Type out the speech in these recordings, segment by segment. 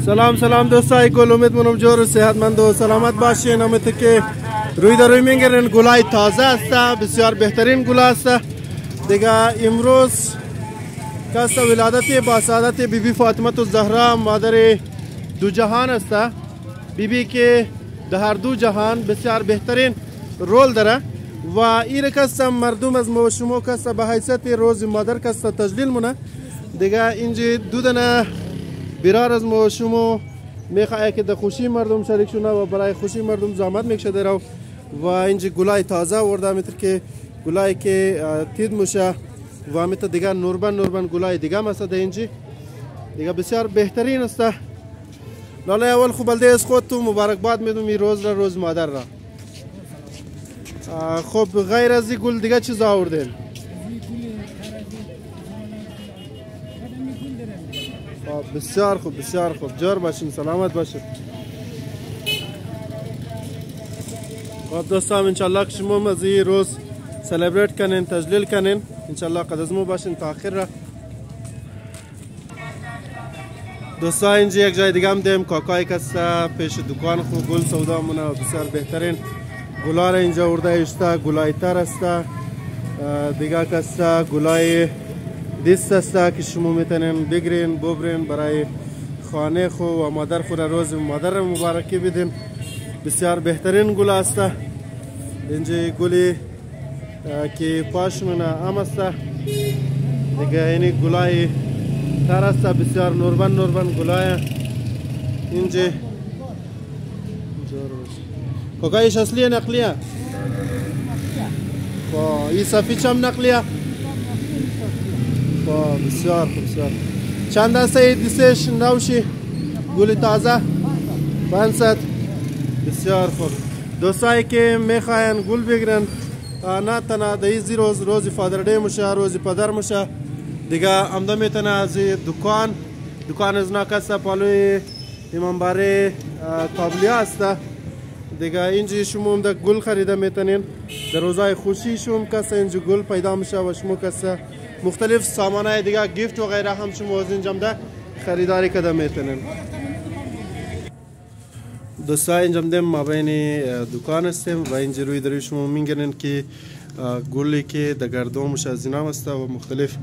سلام دوستای گل، امید منم جور و صحتمند و سلامت باشین. امید که روی در روی میگیرن گلای تازه است، بسیار بهترین گل است دیگه. امروز کس ولادت با سعادت بیبی فاطمه الزهرا مادر دو جهان است. بیبی که در هر دو جهان بسیار بهترین رول داره و این کس مردم از ما و شما کس به حیثیت روز مادر کس تجلیل مونه دیگه. اینجا دو دانه برار از ما و شما میخواه که در خوشی مردم شریک شونه و برای خوشی مردم زحمت میکشه درو و اینجا گلای تازه ورده میتر که گلای که تید میشه و میتر دیگه نوربن گلای دیگه مثلا در اینجا دیگه بسیار بهترین است. لاله اول خوب بلده از خود تو مبارکباد میدم این روز را، روز مادر را. خب غیر از این گل دیگه چیز آوردین؟ بسیار خوب جور باشین، سلامت باشین. خب دوستان انشالله که شما از این روز سلیبریت کنین، تجلیل کنین، انشالله قد از مو باشین تا آخر را. دوستان اینجا یک جای دیگه هم دیم کاکای کس پیش دکان خود گل سودا مونه و بسیار بهترین گلا را اینجا ورده اشتا. گلای تر است دیگه کس گلای دیست است که شما میتونین بگیرین ببرین برای خانه خو و مادر خود روز مادر مبارکی بدین. بسیار بهترین گل است. اینجا گلی که پاشمون ام است دیگه. اینی گلای تر است بسیار نوربن گلای اینجا. کاکایش اصلیه نقلیه؟ این سفید هم نقلیه؟ بسیار چند است دیسش نوشی گل تازه؟ 500. بسیار خوب. دوستایی که میخواین گل بگیرن نه تنها در این روز فادر دی میشه، روز پدر میشه دیگه، امدا میتونه از دکان از ناکس پالوی امامباره کابلی است دیگه. اینجا شما هم گل خریده میتونین در روزای خوشی شما کس اینجا گل پیدا میشه و شما کس مختلف سامانهای دیگه گیفت و غیره هم شما از اینجا ده خریداری کده میتونین. دوستا اینجا دیم ما بین دکان هستیم و اینجا روی دروی شما میگنین که گلی که در گردو میشه از اینا است و مختلف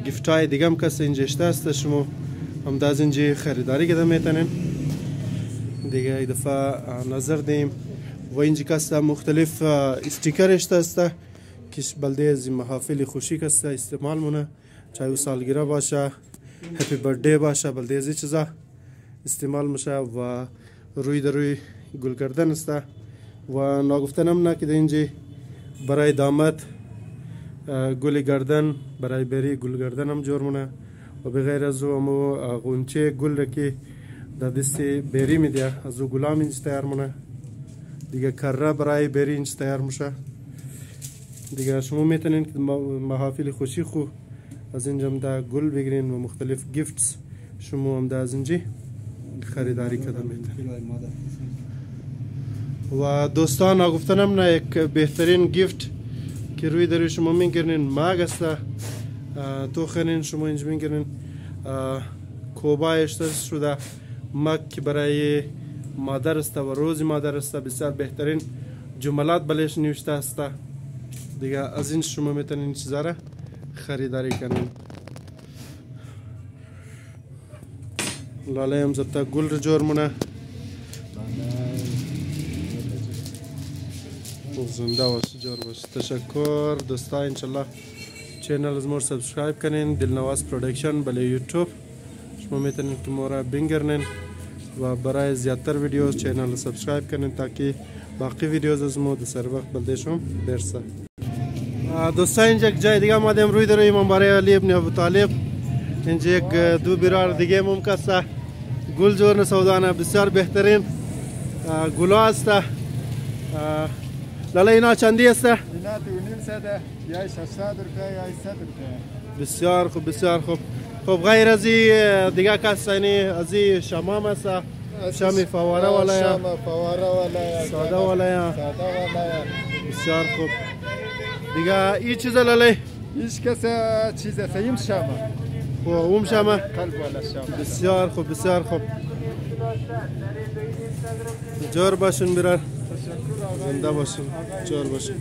گیفت های دیگه هم کس اینجا اشته است. شما هم از اینجا خریداری کده میتونین دیگه. ای دفعه نظر دیم و اینجا کس مختلف استیکر اشته است که بلده از محافل خوشی کس استعمال مونه، چاہے و سالگیره باشه، هپی برده باشه، بلده از این چیزا استعمال میشه و روی در روی گل کردن است و ناگفتنم نه که در اینجا برای دامت گل گردن، برای بری گل گردن هم جور مونه و بغیر از او امو غنچه گل را که در دست بری میده از او گلام اینج تیار مونه دیگه. کره برای بری اینج تیار میشه دیگه. شما میتونین که محافل خوشی خو از اینجا هم گل بگیرین و مختلف گیفتس شما هم از اینجا خریداری کده میتونین. و دوستان نگفتنم نه یک بهترین گیفت که روی دروی شما میگیرین ماگ است تو خرین شما اینجا میگیرین کوبا اشتر شده ماگ که برای مادر است و روز مادر است. بسیار بهترین جملات بلش نوشته است دیگه. از این شما میتونین این چیزا را خریداری کنین. لاله هم زبطه گل رو جور مونه زنده باشه جور باشه. تشکر دوستا. انشالله چینل از ما سبسکرایب کنین، دلنواز پروڈکشن بله یوتیوب شما میتونین که ما را بینگرنین و برای زیادتر ویدیوز چینل سبسکرایب کنین تاکه باقی ویدیوز از ما در سر وقت بلده شما برسه. دوستا اینجا یک جای دیگه آمدیم روی در امامباره علی ابن ابو طالب. اینجا یک دو برار دیگه ممکسته گل جورن سودانه بسیار بهترین گلا است. لاله اینا چندی است؟ اینا 2.5 یا 600 روپیه یا 100 روپیه. بسیار خوب. خب غیر از دیگه کس یعنی از شمام است؟ شامی فواره والا یا؟ شام فواره والا یا ساده والا یا؟ بسیار خوب دیگه. این چیز لاله؟ هیچ کس چیز است. این شامه خب اوم شما قلب ولا شام. بسیار خوب بسیار خوب. جور باشین برار. زنده باشین. جور باشین.